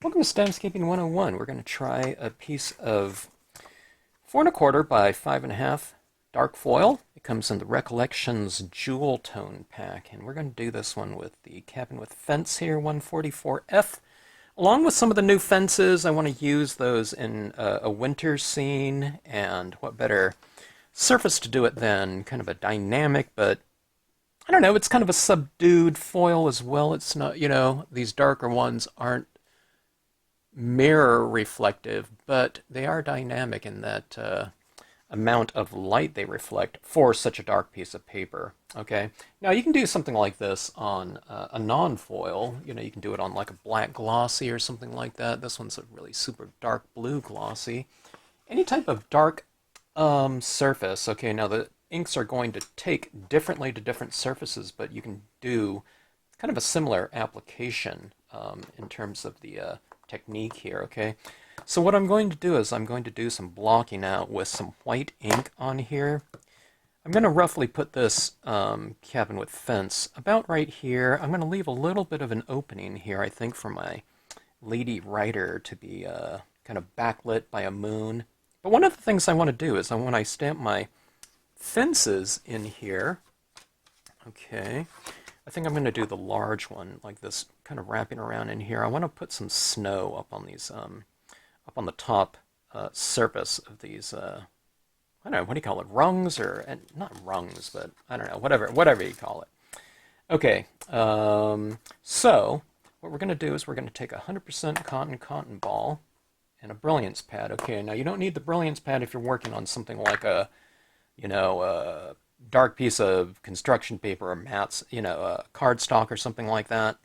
Welcome to Stampscaping 101. We're going to try a piece of 4 1/4 by 5 1/2 dark foil. It comes in the Recollections Jewel Toned pack, and we're going to do this one with the cabin with fence here, 144F. Along with some of the new fences, I want to use those in a winter scene, and what better surface to do it than kind of a dynamic, but I don't know, it's kind of a subdued foil as well. It's not, these darker ones aren't mirror reflective, but they are dynamic in that amount of light they reflect for such a dark piece of paper. Okay, now you can do something like this on a non-foil. You can do it on like a black glossy or something like that. This one's a really super dark blue glossy. Any type of dark surface. Okay, now the inks are going to take differently to different surfaces, but you can do kind of a similar application in terms of the technique here, okay? So what I'm going to do is I'm going to do some blocking out with some white ink on here. I'm going to roughly put this cabin with fence about right here. I'm going to leave a little bit of an opening here, I think, for my lady writer to be kind of backlit by a moon. But one of the things I want to do is when I stamp my fences in here, okay, I think I'm going to do the large one like this, kind of wrapping around in here. I want to put some snow up on these, up on the top surface of these, I don't know, what do you call it, rungs, or not rungs, but I don't know, whatever you call it. Okay, so what we're going to do is we're going to take 100% cotton ball and a brilliance pad. Okay, now you don't need the brilliance pad if you're working on something like a, a dark piece of construction paper or mats, cardstock or something like that.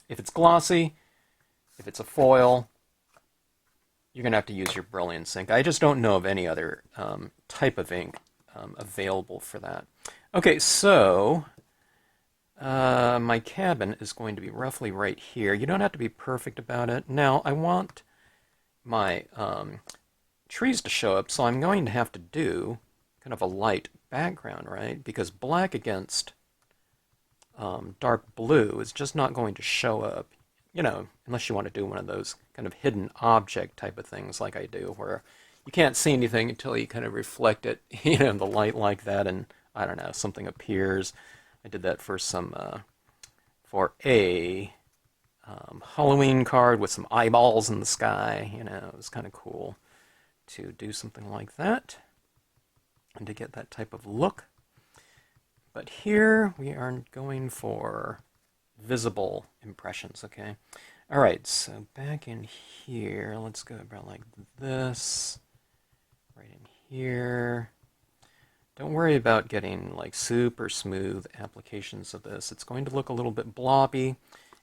If it's glossy, if it's a foil, you're going to have to use your brilliance ink. I just don't know of any other type of ink available for that. Okay, so my cabin is going to be roughly right here. You don't have to be perfect about it. Now, I want my trees to show up, so I'm going to have to do kind of a light background, right? Because black against dark blue is just not going to show up, unless you want to do one of those kind of hidden object type of things like I do, where you can't see anything until you kind of reflect it, in the light like that, and I don't know, something appears. I did that for for a Halloween card with some eyeballs in the sky. It was kind of cool to do something like that and to get that type of look. But here we are going for visible impressions, okay? All right, so back in here, let's go about like this, right in here. Don't worry about getting like super smooth applications of this. It's going to look a little bit blobby.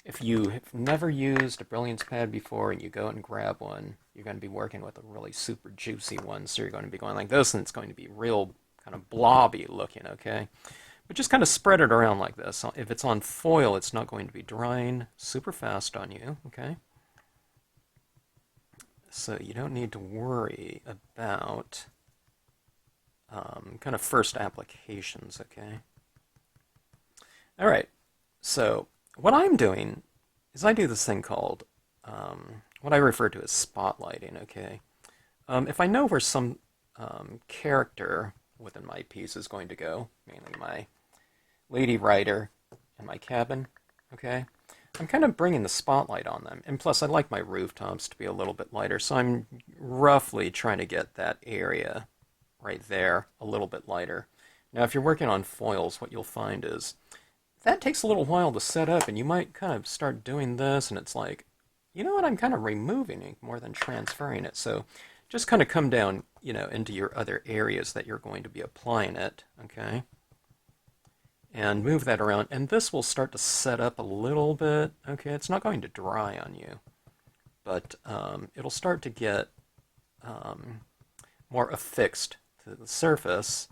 If you have never used a brilliance pad before and you go and grab one, you're going to be working with a really super juicy one, so you're going to be going like this, and it's going to be real kind of blobby looking, okay? But just kind of spread it around like this. If it's on foil, it's not going to be drying super fast on you, okay? So you don't need to worry about kind of first applications, okay? All right, so what I'm doing is I do this thing called what I refer to as spotlighting, okay? If I know where some character within my piece is going to go, mainly my lady writer and my cabin, okay, I'm kind of bringing the spotlight on them. And plus, I like my rooftops to be a little bit lighter, so I'm roughly trying to get that area right there a little bit lighter. Now, if you're working on foils, what you'll find is that takes a little while to set up, and you might kind of start doing this, and it's like, you know what, I'm kind of removing ink more than transferring it. So just kind of come down, into your other areas that you're going to be applying it, okay? And move that around, and this will start to set up a little bit, okay? It's not going to dry on you, but it'll start to get more affixed to the surface,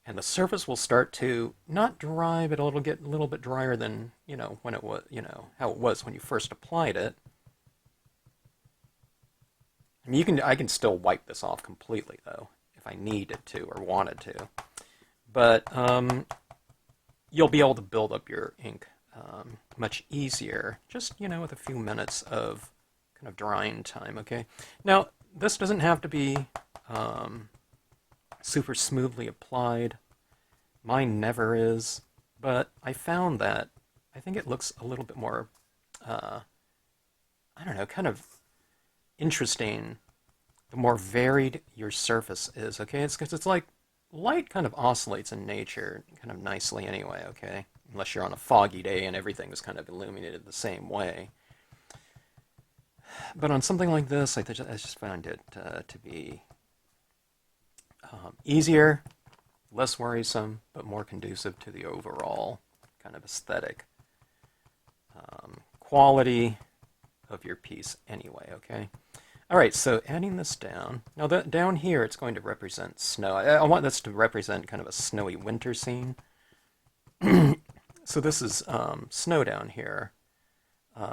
and the surface will start to not dry, but it'll get a little bit drier than, when it was, how it was when you first applied it. I mean, I can still wipe this off completely, though, if I needed to or wanted to. But you'll be able to build up your ink much easier, just, with a few minutes of kind of drying time, okay? Now, this doesn't have to be super smoothly applied. Mine never is, but I found that I think it looks a little bit more, I don't know, kind of interesting the more varied your surface is, okay? It's because it's like light kind of oscillates in nature kind of nicely anyway, okay? Unless you're on a foggy day and everything is kind of illuminated the same way. But on something like this, I just found it to be easier, less worrisome, but more conducive to the overall kind of aesthetic quality of your piece anyway, okay? All right, so adding this down. Now, down here, it's going to represent snow. I want this to represent kind of a snowy winter scene. So this is snow down here,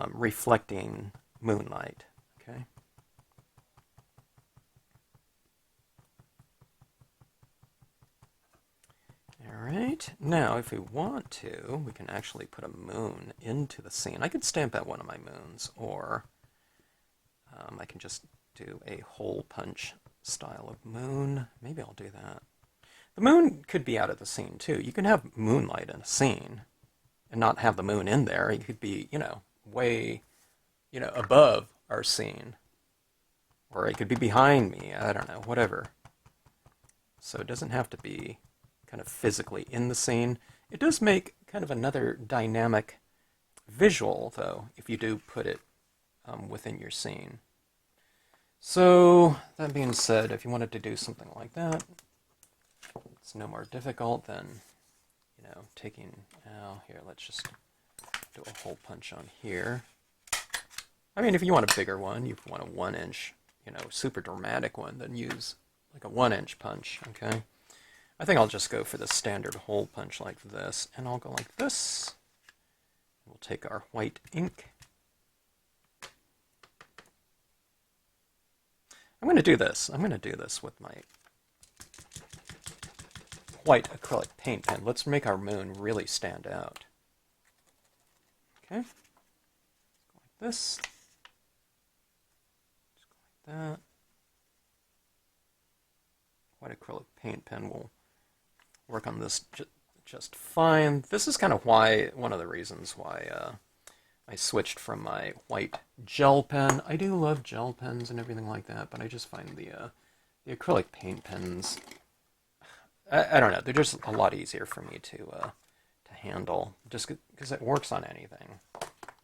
reflecting moonlight, okay? All right, now if we want to, we can actually put a moon into the scene. I could stamp out one of my moons, or I can just do a hole punch style of moon. Maybe I'll do that. The moon could be out of the scene too. You can have moonlight in a scene and not have the moon in there. It could be, way, above our scene. Or it could be behind me. I don't know, whatever. So it doesn't have to be kind of physically in the scene. It does make kind of another dynamic visual, though, if you do put it within your scene. So, that being said, if you wanted to do something like that, it's no more difficult than, taking, here, let's just do a hole punch on here. I mean, if you want a bigger one, you want a 1-inch, super dramatic one, then use like a 1-inch punch, okay? I think I'll just go for the standard hole punch like this, and I'll go like this. We'll take our white ink. I'm going to do this. I'm going to do this with my white acrylic paint pen. Let's make our moon really stand out. Okay. Let's go like this. Just go like that. White acrylic paint pen will work on this just fine. This is kind of one of the reasons why I switched from my white gel pen. I do love gel pens and everything like that, but I just find the acrylic paint pens, I don't know, they're just a lot easier for me to handle, just because it works on anything.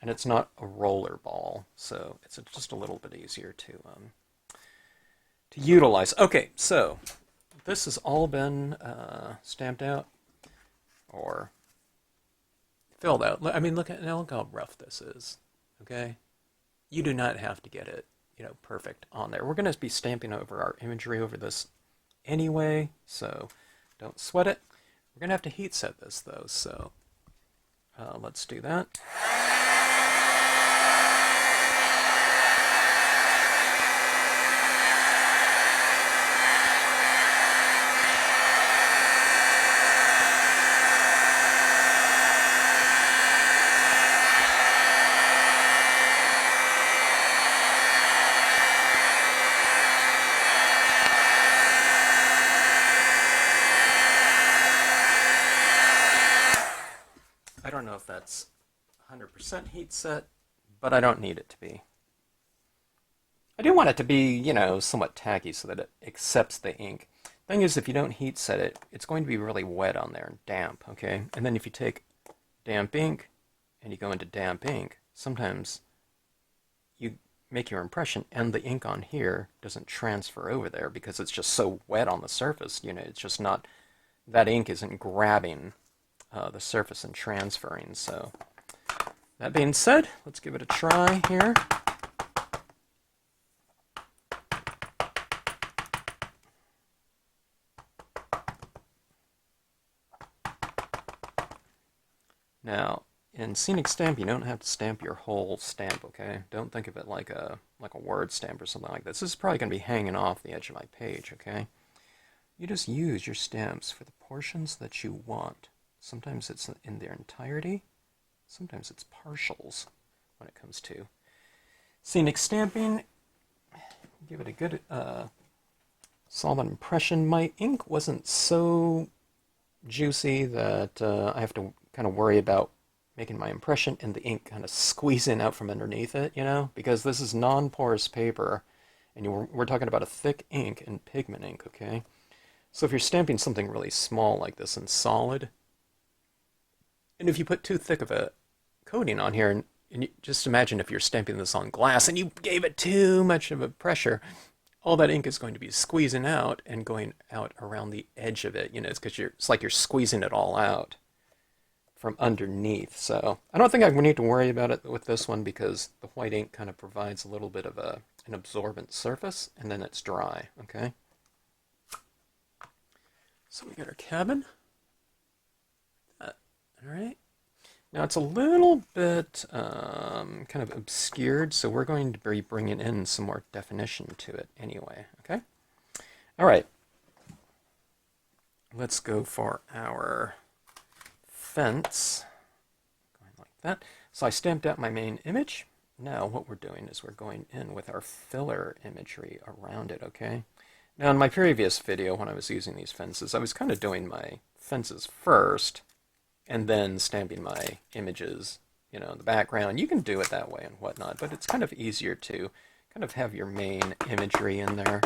And it's not a roller ball, so it's just a little bit easier to utilize. Okay, so this has all been stamped out, or filled out. I mean, look how rough this is, okay? You do not have to get it, perfect on there. We're going to be stamping over our imagery over this anyway, so don't sweat it. We're going to have to heat set this, though, so let's do that. I don't know if that's 100% heat set, but I don't need it to be. I do want it to be, somewhat tacky so that it accepts the ink. Thing is, if you don't heat set it, it's going to be really wet on there and damp, okay? And then if you take damp ink and you go into damp ink, sometimes you make your impression and the ink on here doesn't transfer over there because it's just so wet on the surface. It's just not, that ink isn't grabbing the surface and transferring. So that being said, let's give it a try here. Now, in Scenic Stamp, you don't have to stamp your whole stamp, okay? Don't think of it like a word stamp or something like this. This is probably going to be hanging off the edge of my page, okay? You just use your stamps for the portions that you want. Sometimes it's in their entirety. Sometimes it's partials when it comes to Scenic stamping, give it a good solid impression. My ink wasn't so juicy that I have to kind of worry about making my impression and the ink kind of squeezing out from underneath it, you know, because this is non-porous paper, and we're talking about a thick ink and pigment ink, okay? So if you're stamping something really small like this and solid, and if you put too thick of a coating on here, and you, just imagine if you're stamping this on glass and you gave it too much of a pressure, all that ink is going to be squeezing out and going out around the edge of it. You know, it's like you're squeezing it all out from underneath. So I don't think I need to worry about it with this one because the white ink kind of provides a little bit of an absorbent surface, and then it's dry, okay? So we got our cabin. All right. Now it's a little bit kind of obscured, so we're going to be bringing in some more definition to it anyway, okay? All right. Let's go for our fence. Going like that. So I stamped out my main image. Now what we're doing is we're going in with our filler imagery around it, okay? Now in my previous video when I was using these fences, I was kind of doing my fences first, and then stamping my images, you know, in the background. You can do it that way and whatnot, but it's kind of easier to kind of have your main imagery in there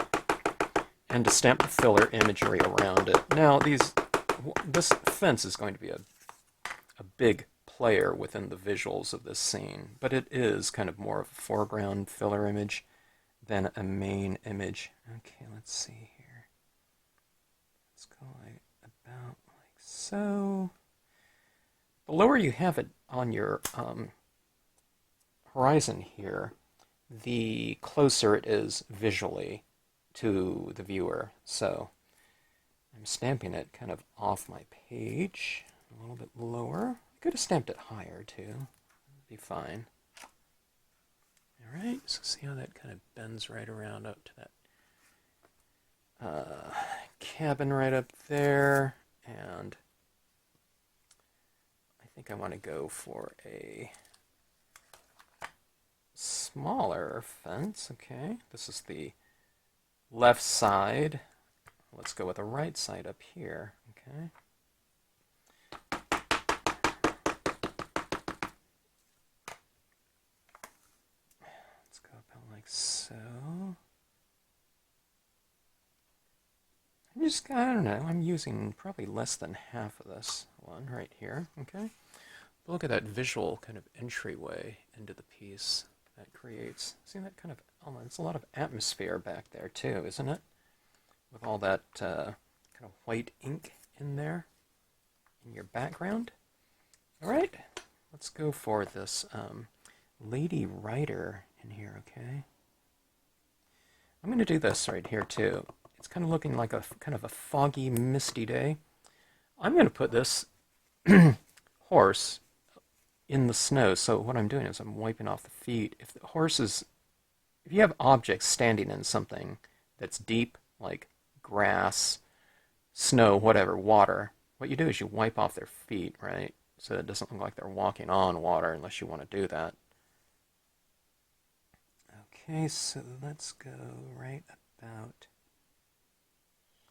and to stamp the filler imagery around it. Now, this fence is going to be a big player within the visuals of this scene, but it is kind of more of a foreground filler image than a main image. Okay, let's see here. Let's go about like so. The lower you have it on your horizon here, the closer it is visually to the viewer. So I'm stamping it kind of off my page, a little bit lower. I could have stamped it higher too. That'd be fine. All right, so see how that kind of bends right around up to that cabin right up there, and I think I want to go for a smaller fence. Okay, this is the left side. Let's go with the right side up here. Okay. Let's go about like so. I don't know, I'm using probably less than half of this one right here, okay? But look at that visual kind of entryway into the piece that creates. See that kind of, oh, it's a lot of atmosphere back there too, isn't it? With all that kind of white ink in there in your background. All right, let's go for this lady writer in here, okay? I'm going to do this right here too. It's kind of looking like a kind of a foggy, misty day. I'm going to put this horse in the snow. So what I'm doing is I'm wiping off the feet. If the horse is, if you have objects standing in something that's deep, like grass, snow, whatever, water, what you do is you wipe off their feet, right? So it doesn't look like they're walking on water unless you want to do that. Okay, so let's go right about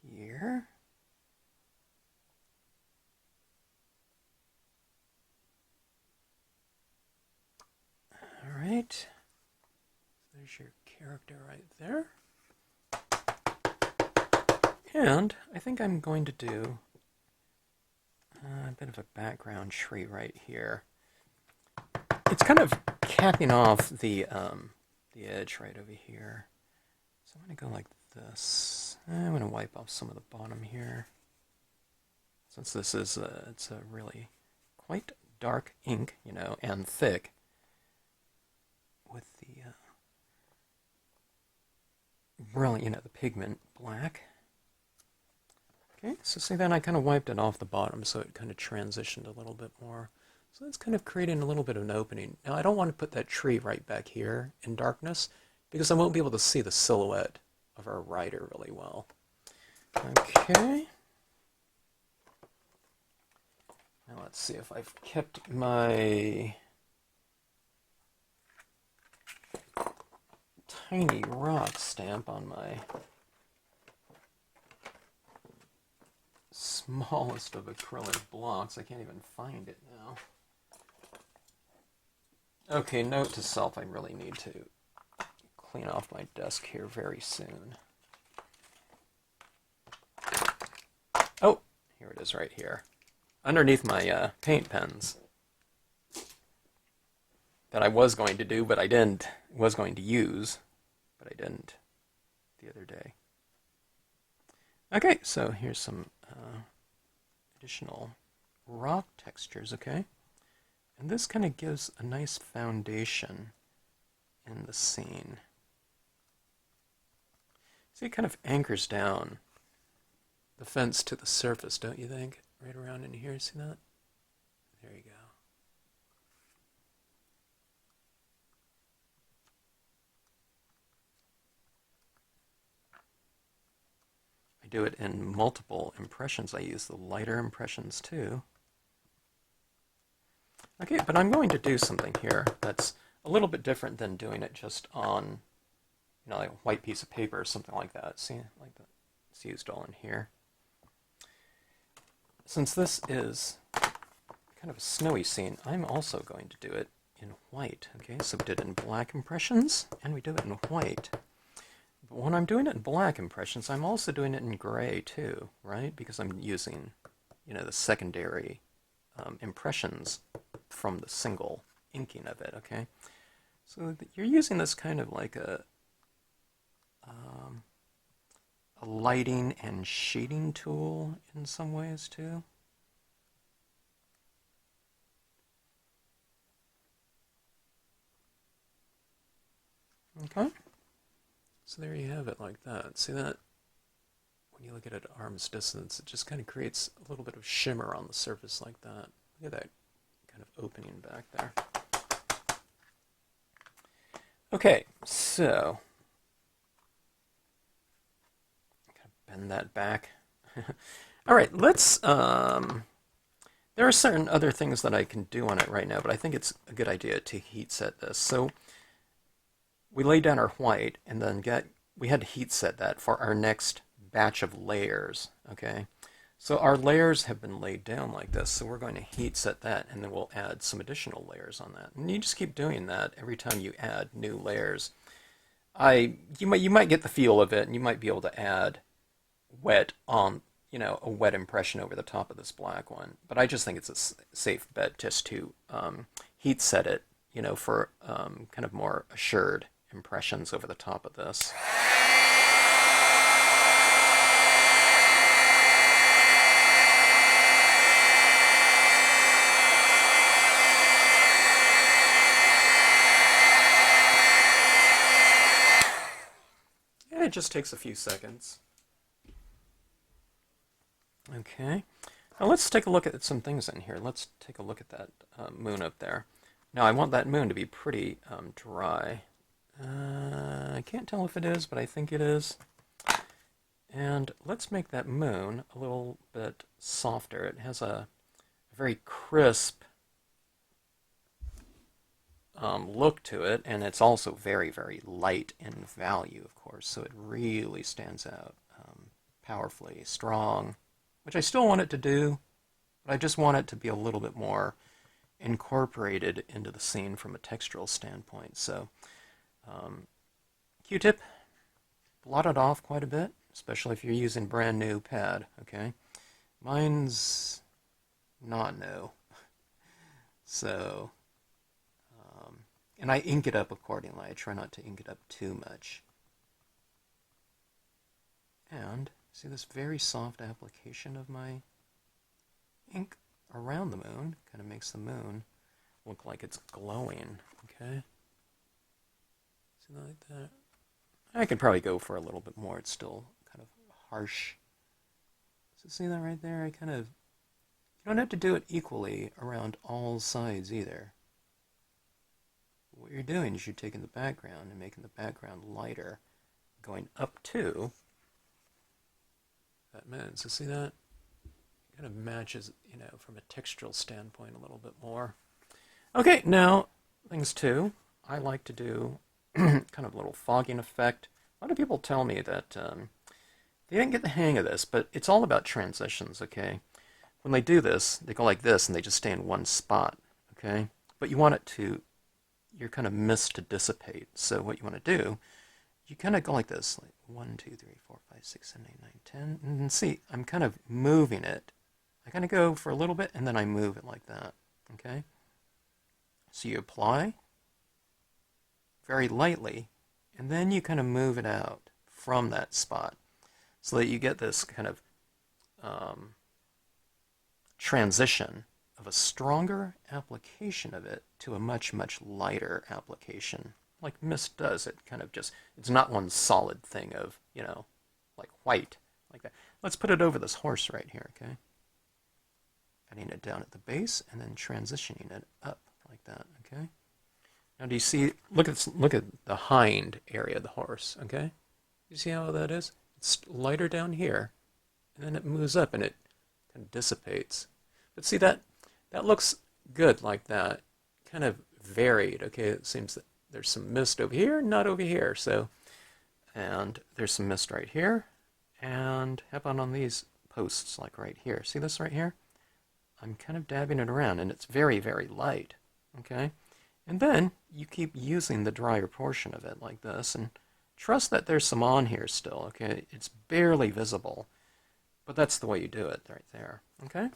here. All right, there's your character right there. And I think I'm going to do a bit of a background tree right here. It's kind of capping off the edge right over here. So I'm going to go like this. I'm going to wipe off some of the bottom here. Since this is it's a really quite dark ink, you know, and thick, with the really, you know, the pigment black. Okay, so see then I kind of wiped it off the bottom, so it kind of transitioned a little bit more. So it's kind of creating a little bit of an opening. Now I don't want to put that tree right back here in darkness, because I won't be able to see the silhouette of our rider really well. Okay. Now let's see if I've kept my tiny rock stamp on my smallest of acrylic blocks. I can't even find it now. Okay, note to self, I really need to clean off my desk here very soon. Oh, here it is right here. Underneath my paint pens. That I was going to do, but I didn't. Was going to use, but I didn't the other day. Okay, so here's some additional rock textures, okay? And this kind of gives a nice foundation in the scene. See, it kind of anchors down the fence to the surface, don't you think? Right around in here, see that? There you go. I do it in multiple impressions. I use the lighter impressions too. Okay, but I'm going to do something here that's a little bit different than doing it just on, like a white piece of paper or something like that. See, like that. It's used all in here. Since this is kind of a snowy scene, I'm also going to do it in white. Okay, so we did it in black impressions, and we do it in white. But when I'm doing it in black impressions, I'm also doing it in gray too, right? Because I'm using, the secondary impressions from the single inking of it, okay? So you're using this kind of like a lighting and shading tool in some ways too. Okay, so there you have it like that. See that? When you look at it at arm's distance, it just kind of creates a little bit of shimmer on the surface like that. Look at that kind of opening back there. Okay, so bend that back. All right, let's, there are certain other things that I can do on it right now, but I think it's a good idea to heat set this. So we laid down our white, and then we had to heat set that for our next batch of layers, okay? So our layers have been laid down like this, so we're going to heat set that, and then we'll add some additional layers on that. And you just keep doing that every time you add new layers. You might get the feel of it, and you might be able to add wet on, a wet impression over the top of this black one. But I just think it's a safe bet just to heat set it, for kind of more assured impressions over the top of this. And it just takes a few seconds. Okay, now let's take a look at some things in here. Let's take a look at that moon up there. Now I want that moon to be pretty dry. I can't tell if it is, but I think it is. And let's make that moon a little bit softer. It has a very crisp look to it, and it's also very, very light in value, of course, so it really stands out powerfully, strong, which I still want it to do, but I just want it to be a little bit more incorporated into the scene from a textural standpoint. So Q-tip, blot it off quite a bit, especially if you're using brand new pad, okay? Mine's not new. So, and I ink it up accordingly. I try not to ink it up too much. And see this very soft application of my ink around the moon kind of makes the moon look like it's glowing, okay? See that like that? I could probably go for a little bit more. It's still kind of harsh. So see that right there? You don't have to do it equally around all sides either. What you're doing is you're taking the background and making the background lighter, going up to that moon. So see that? It kind of matches, from a textural standpoint a little bit more. Okay, now, things two, I like to do kind of a little fogging effect. A lot of people tell me that they didn't get the hang of this, but it's all about transitions, okay? When they do this, they go like this and they just stay in one spot, okay? But you want it to, your kind of mist to dissipate. So what you want to do, you kind of go like this, like 1, 2, 3, 4, 5, 6, 7, 8, 9, 10. And see, I'm kind of moving it. I kind of go for a little bit and then I move it like that, okay? So you apply very lightly and then you kind of move it out from that spot so that you get this kind of transition of a stronger application of it to a much, much lighter application. Like mist does, it kind of just, it's not one solid thing of, you know, like white, like that. Let's put it over this horse right here, okay? Adding it down at the base and then transitioning it up like that, okay? Now do you see, look at the hind area of the horse, okay? You see how that is? It's lighter down here, and then it moves up and it kind of dissipates. But see that looks good like that, kind of varied. Okay, it seems that there's some mist over here, not over here. So, and there's some mist right here, and how about on these posts, like right here? See this right here? I'm kind of dabbing it around, and it's very, very light. Okay, and then you keep using the drier portion of it like this, and trust that there's some on here still. Okay, it's barely visible, but that's the way you do it right there. Okay.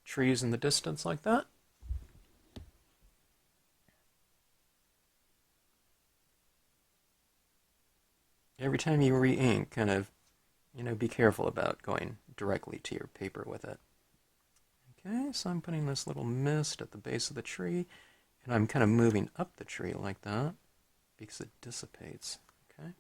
Trees in the distance like that. Every time you re-ink, kind of, be careful about going directly to your paper with it. Okay, so I'm putting this little mist at the base of the tree, and I'm kind of moving up the tree like that because it dissipates. Okay.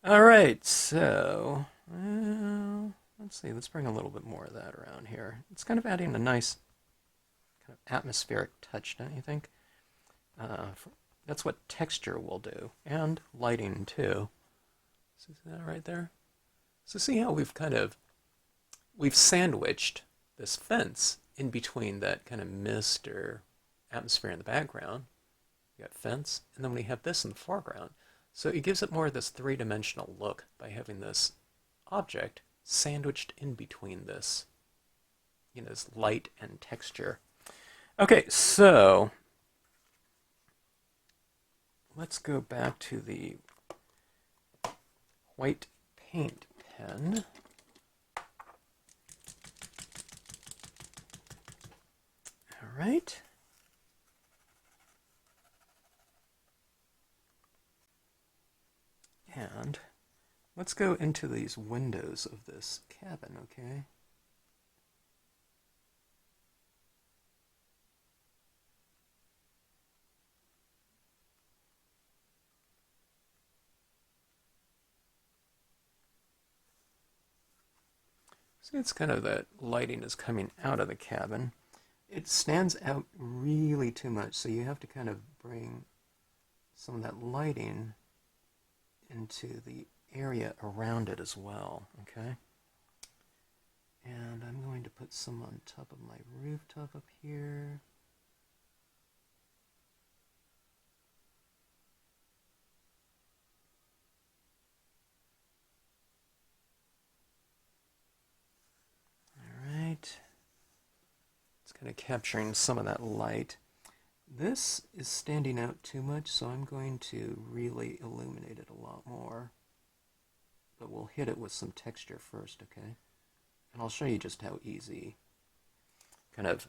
All right, so, well, let's see, let's bring a little bit more of that around here. It's kind of adding a nice kind of atmospheric touch, don't you think? That's what texture will do, and lighting too. See that right there? So see how we've sandwiched this fence in between that kind of mist or atmosphere in the background. We got fence, and then we have this in the foreground. So it gives it more of this three-dimensional look by having this object sandwiched in between this, this light and texture. Okay, so let's go back to the white paint pen. All right. And let's go into these windows of this cabin, okay? See, it's kind of that lighting is coming out of the cabin. It stands out really too much, so you have to kind of bring some of that lighting into the area around it as well, okay? And I'm going to put some on top of my rooftop up here. All right. It's kind of capturing some of that light. This is standing out too much, so I'm going to really illuminate it a lot more. But we'll hit it with some texture first, okay? And I'll show you just how easy kind of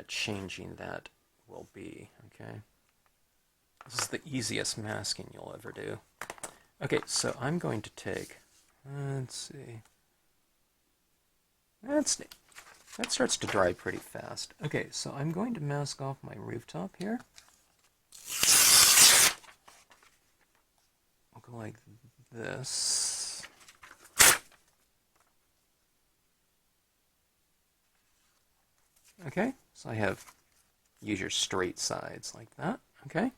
changing that will be, okay? This is the easiest masking you'll ever do. Okay, so I'm going to take, let's see, that starts to dry pretty fast. Okay, so I'm going to mask off my rooftop here. I'll go like this. Okay, so I use your straight sides like that, okay?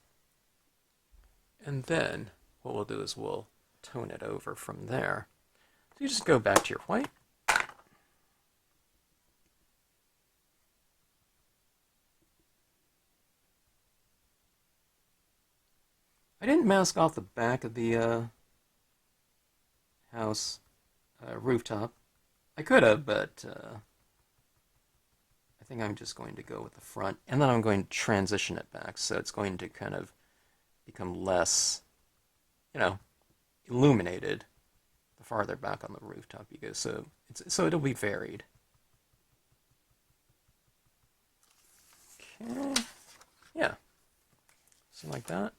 And then what we'll do is we'll tone it over from there. So you just go back to your white. I didn't mask off the back of the house rooftop. I could have, but I think I'm just going to go with the front, and then I'm going to transition it back, so it's going to kind of become less, you know, illuminated the farther back on the rooftop you go. So it'll be varied. Okay, yeah, something like that.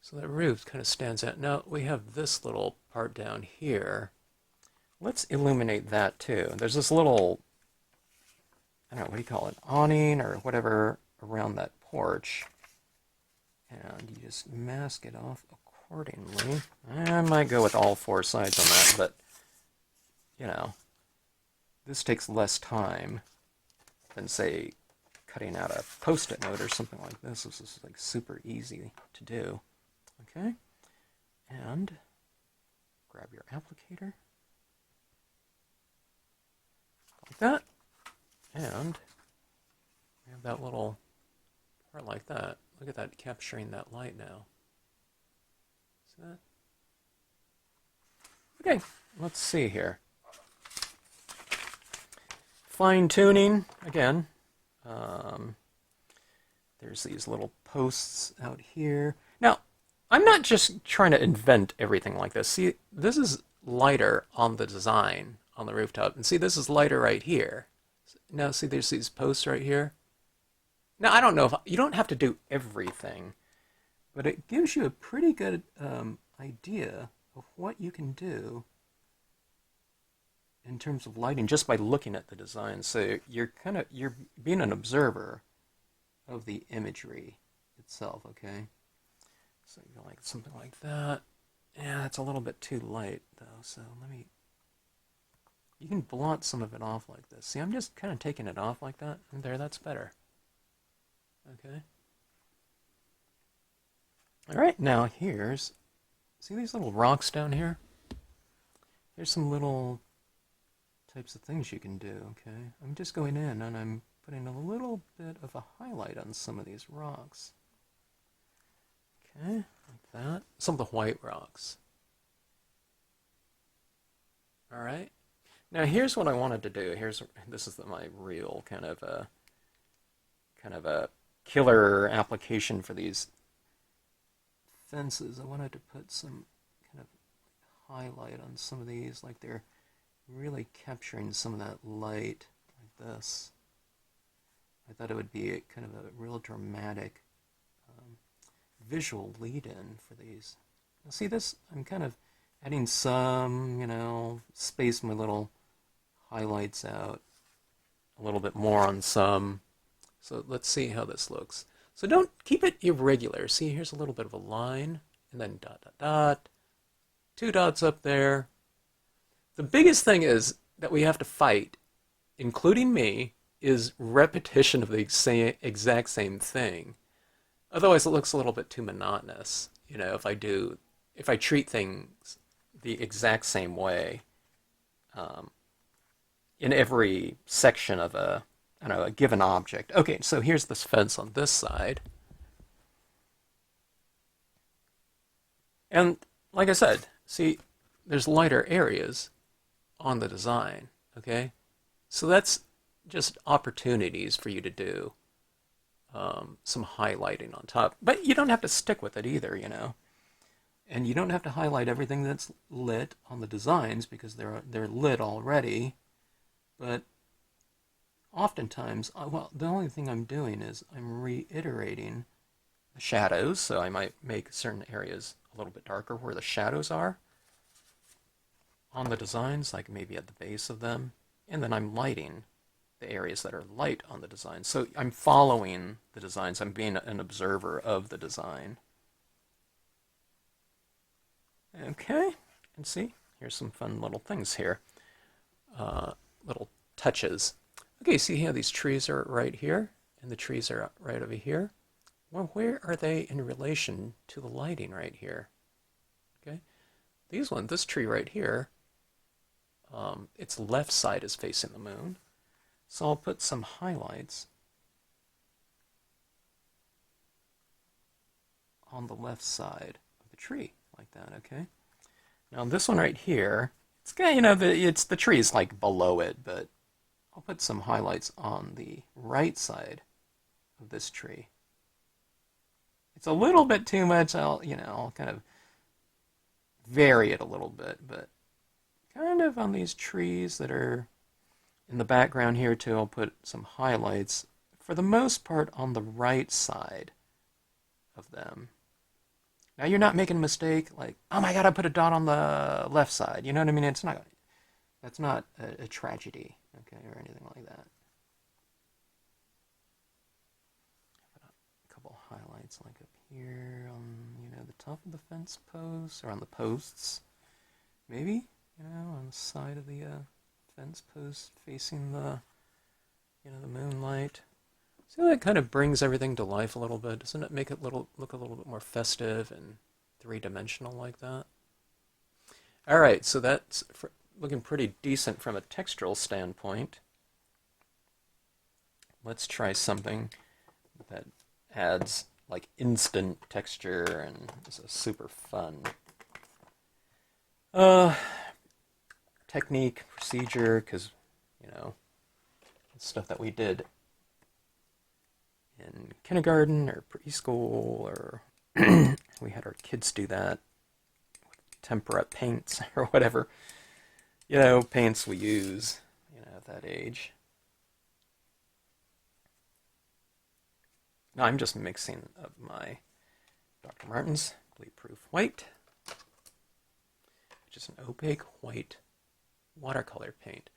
So that roof kind of stands out. Now we have this little part down here. Let's illuminate that too. There's this little, I don't know, what do you call it, awning or whatever around that porch. And you just mask it off accordingly. I might go with all four sides on that, but, you know, this takes less time than, say, cutting out a Post-it note or something like this. This is like super easy to do. Okay, and grab your applicator, like that, and we have that little part like that. Look at that, capturing that light now. See that? Okay, let's see here. Fine tuning, again. There's these little posts out here. Now, I'm not just trying to invent everything like this. See, this is lighter on the design on the rooftop. And see, this is lighter right here. Now, see, there's these posts right here. Now, I don't know if you don't have to do everything, but it gives you a pretty good idea of what you can do in terms of lighting just by looking at the design. So you're being an observer of the imagery itself, okay? So you go like something like that. Yeah, it's a little bit too light though, so you can blot some of it off like this. See, I'm just kind of taking it off like that, and there, that's better. Okay. Alright, now see these little rocks down here? Here's some little types of things you can do, okay? I'm just going in and I'm putting a little bit of a highlight on some of these rocks. Okay, like that. Some of the white rocks. Alright. Now here's what I wanted to do. This is my real kind of a killer application for these fences. I wanted to put some kind of highlight on some of these, like they're really capturing some of that light like this. I thought it would be kind of a real dramatic visual lead-in for these. Now see this? I'm kind of adding some, space my little highlights out a little bit more on some. So let's see how this looks. So don't keep it irregular. See, here's a little bit of a line, and then dot, dot, dot. 2 dots up there. The biggest thing is that we have to fight, including me, is repetition of the exact same thing. Otherwise, it looks a little bit too monotonous. If I treat things the exact same way in every section of a given object. Okay, so here's this fence on this side. And like I said, see, there's lighter areas on the design, okay? So that's just opportunities for you to do some highlighting on top. But you don't have to stick with it either, And you don't have to highlight everything that's lit on the designs because they're lit already. But oftentimes, the only thing I'm doing is I'm reiterating the shadows. So I might make certain areas a little bit darker where the shadows are on the designs, like maybe at the base of them. And then I'm lighting the areas that are light on the design. So I'm following the designs. I'm being an observer of the design. Okay, and see, here's some fun little things here. Little touches. Okay, see how these trees are right here, and the trees are right over here? Well, where are they in relation to the lighting right here? Okay, this tree right here, its left side is facing the moon. So I'll put some highlights on the left side of the tree, like that, okay? Now this one right here, it's got, it's the tree is like below it, but I'll put some highlights on the right side of this tree. It's a little bit too much. I'll kind of vary it a little bit, but kind of on these trees that are in the background here too, I'll put some highlights, for the most part, on the right side of them. Now you're not making a mistake like, oh my god, I put a dot on the left side. You know what I mean? That's not a tragedy, okay, or anything like that. A couple highlights like up here on, the top of the fence posts, or on the posts, maybe, on the side of the fence post facing the, the moonlight. See, that kind of brings everything to life a little bit. Doesn't it make it look a little bit more festive and three-dimensional like that? All right, so that's looking pretty decent from a textural standpoint. Let's try something that adds like instant texture and is a super fun technique, procedure, because, it's stuff that we did in kindergarten or preschool, or we had our kids do that with tempera paints or whatever, paints we use, at that age. Now I'm just mixing up my Dr. Martin's Bleed Proof White, which is an opaque white watercolor paint.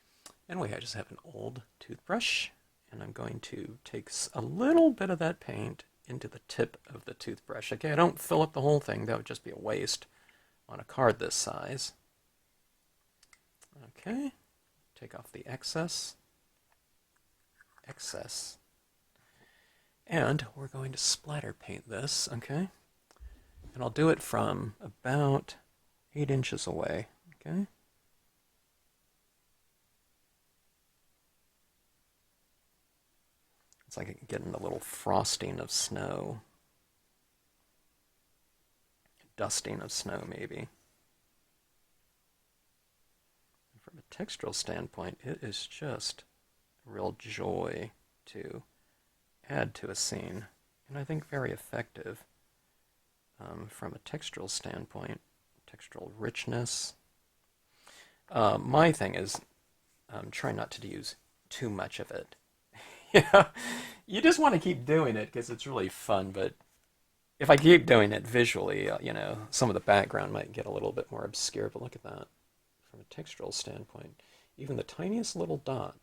Anyway, I just have an old toothbrush, and I'm going to take a little bit of that paint into the tip of the toothbrush. Okay, I don't fill up the whole thing. That would just be a waste on a card this size. Okay, take off the excess. And we're going to splatter paint this, okay? And I'll do it from about 8 inches away, okay? It's like getting a little frosting of snow. Dusting of snow, maybe. And from a textural standpoint, it is just a real joy to add to a scene, and I think very effective from a textural standpoint, textural richness. My thing is try not to use too much of it. You just want to keep doing it because it's really fun, but if I keep doing it visually, some of the background might get a little bit more obscure, but look at that. From a textural standpoint, even the tiniest little dot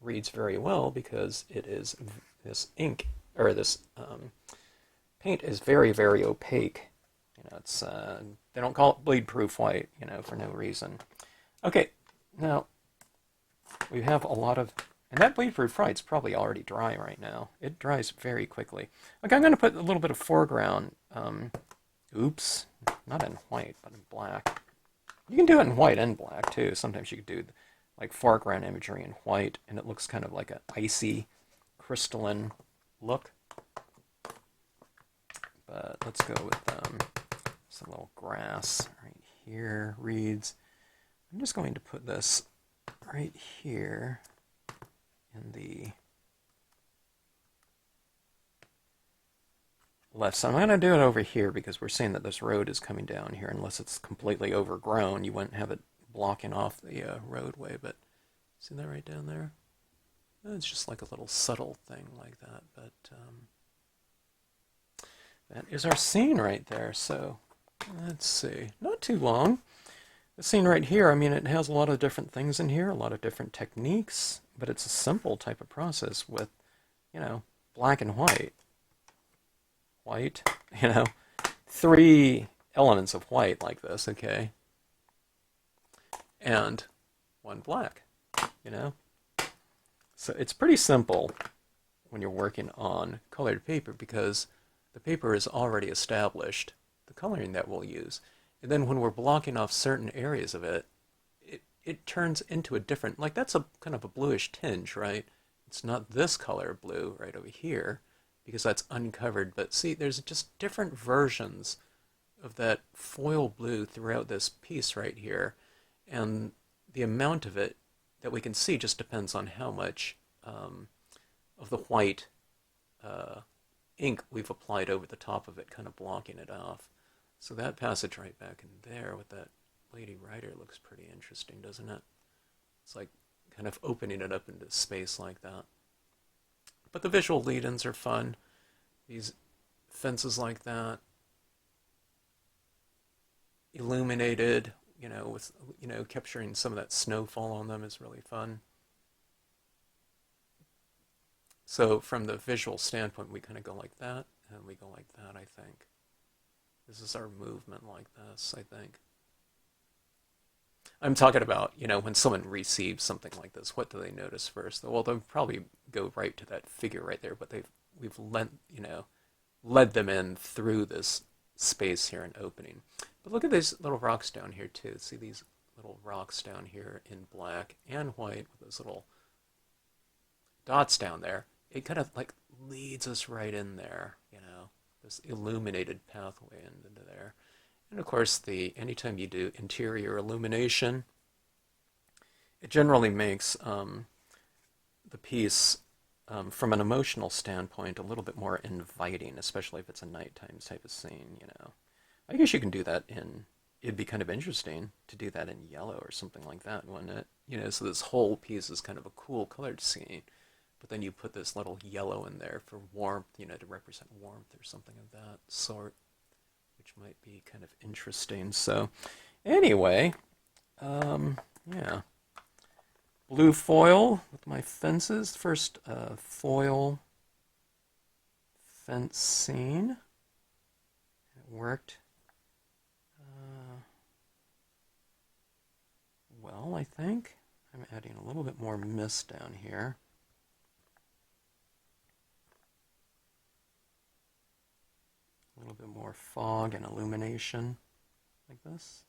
reads very well because it is this ink, or this paint is very, very opaque. It's they don't call it bleed proof white, for no reason. Okay, now we have a lot of, and that bleed proof white's probably already dry right now. It dries very quickly. Okay, I'm going to put a little bit of foreground. Oops, not in white, but in black. You can do it in white and black too. Sometimes you could do like foreground imagery in white, and it looks kind of like an icy, crystalline look. But let's go with some little grass right here, reeds. I'm just going to put this right here in the left side. I'm going to do it over here because we're seeing that this road is coming down here. Unless it's completely overgrown, you wouldn't have it blocking off the roadway, but see that right down there? It's just like a little subtle thing like that, but that is our scene right there. So let's see, not too long. The scene right here, I mean, it has a lot of different things in here, a lot of different techniques, but it's a simple type of process with, black and white. White, 3 elements of white like this, okay? And 1 black, So it's pretty simple when you're working on colored paper because the paper is already established, the coloring that we'll use. And then when we're blocking off certain areas of it, it turns into a different, like that's a kind of a bluish tinge, right? It's not this color blue right over here. because that's uncovered. But see, there's just different versions of that foil blue throughout this piece right here. And the amount of it that we can see just depends on how much of the white ink we've applied over the top of it, kind of blocking it off. So that passage right back in there with that lady writer looks pretty interesting, doesn't it? It's like kind of opening it up into space like that. But the visual lead-ins are fun. These fences like that, illuminated, with, capturing some of that snowfall on them is really fun. So from the visual standpoint, we kind of go like that, and we go like that, I think. This is our movement like this, I think. I'm talking about, when someone receives something like this, what do they notice first? Well, they'll probably go right to that figure right there, but we've led them in through this space here and opening. But look at these little rocks down here too. See these little rocks down here in black and white with those little dots down there. It kind of like leads us right in there, this illuminated pathway into there. And of course, anytime you do interior illumination, it generally makes the piece, from an emotional standpoint, a little bit more inviting, especially if it's a nighttime type of scene, I guess you can do that it'd be kind of interesting to do that in yellow or something like that, wouldn't it? So this whole piece is kind of a cool colored scene, but then you put this little yellow in there for warmth, to represent warmth or something of that sort, which might be kind of interesting. So anyway, yeah. Blue foil with my fences. First foil fence scene. It worked well, I think. I'm adding a little bit more mist down here. A little bit more fog and illumination like this.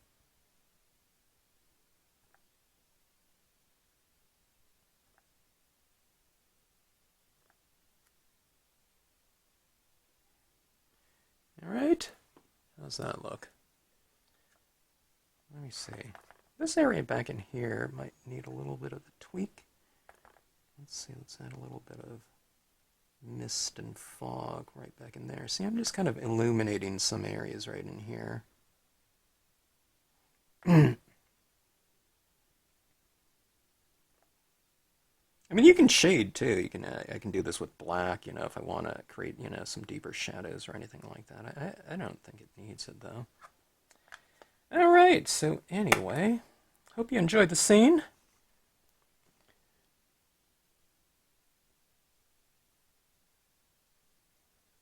All right, how's that look? Let me see. This area back in here might need a little bit of a tweak. Let's see, let's add a little bit of mist and fog right back in there. See, I'm just kind of illuminating some areas right in here. I mean, you can shade too. I can do this with black, if I want to create, some deeper shadows or anything like that. I don't think it needs it though. All right. So anyway, hope you enjoyed the scene.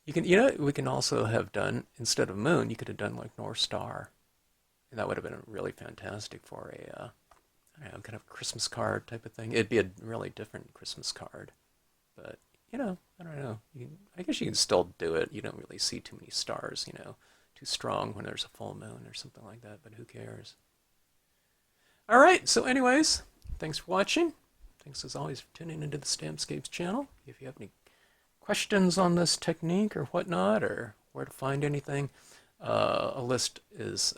You can, we can also have done, instead of moon, you could have done like North Star. And that would have been really fantastic for a I don't know, kind of Christmas card type of thing. It'd be a really different Christmas card. But, I don't know. I guess you can still do it. You don't really see too many stars, too strong when there's a full moon or something like that, but who cares? All right, so anyways, thanks for watching. Thanks as always for tuning into the Stampscapes channel. If you have any questions on this technique or whatnot, or where to find anything, a list is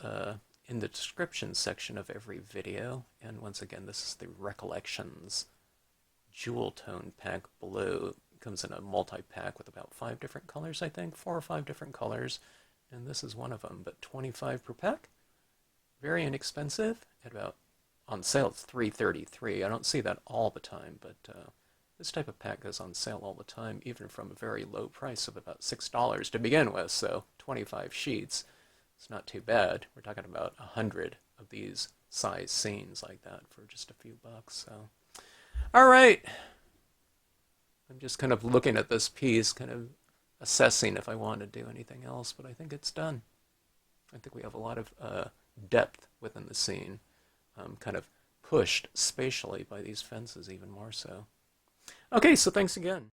in the description section of every video. And once again, this is the Recollections Jewel Toned pack blue. It comes in a multi-pack with about 5 different colors, I think, 4 or 5 different colors. And this is one of them, but 25 per pack. Very inexpensive. At about, on sale, it's $3.33. I don't see that all the time, but this type of pack goes on sale all the time, even from a very low price of about $6 to begin with. So 25 sheets. It's not too bad. We're talking about 100 of these size scenes like that for just a few bucks. So, all right. I'm just kind of looking at this piece, kind of assessing if I want to do anything else, but I think it's done. I think we have a lot of depth within the scene, kind of pushed spatially by these fences even more so. Okay, so thanks again.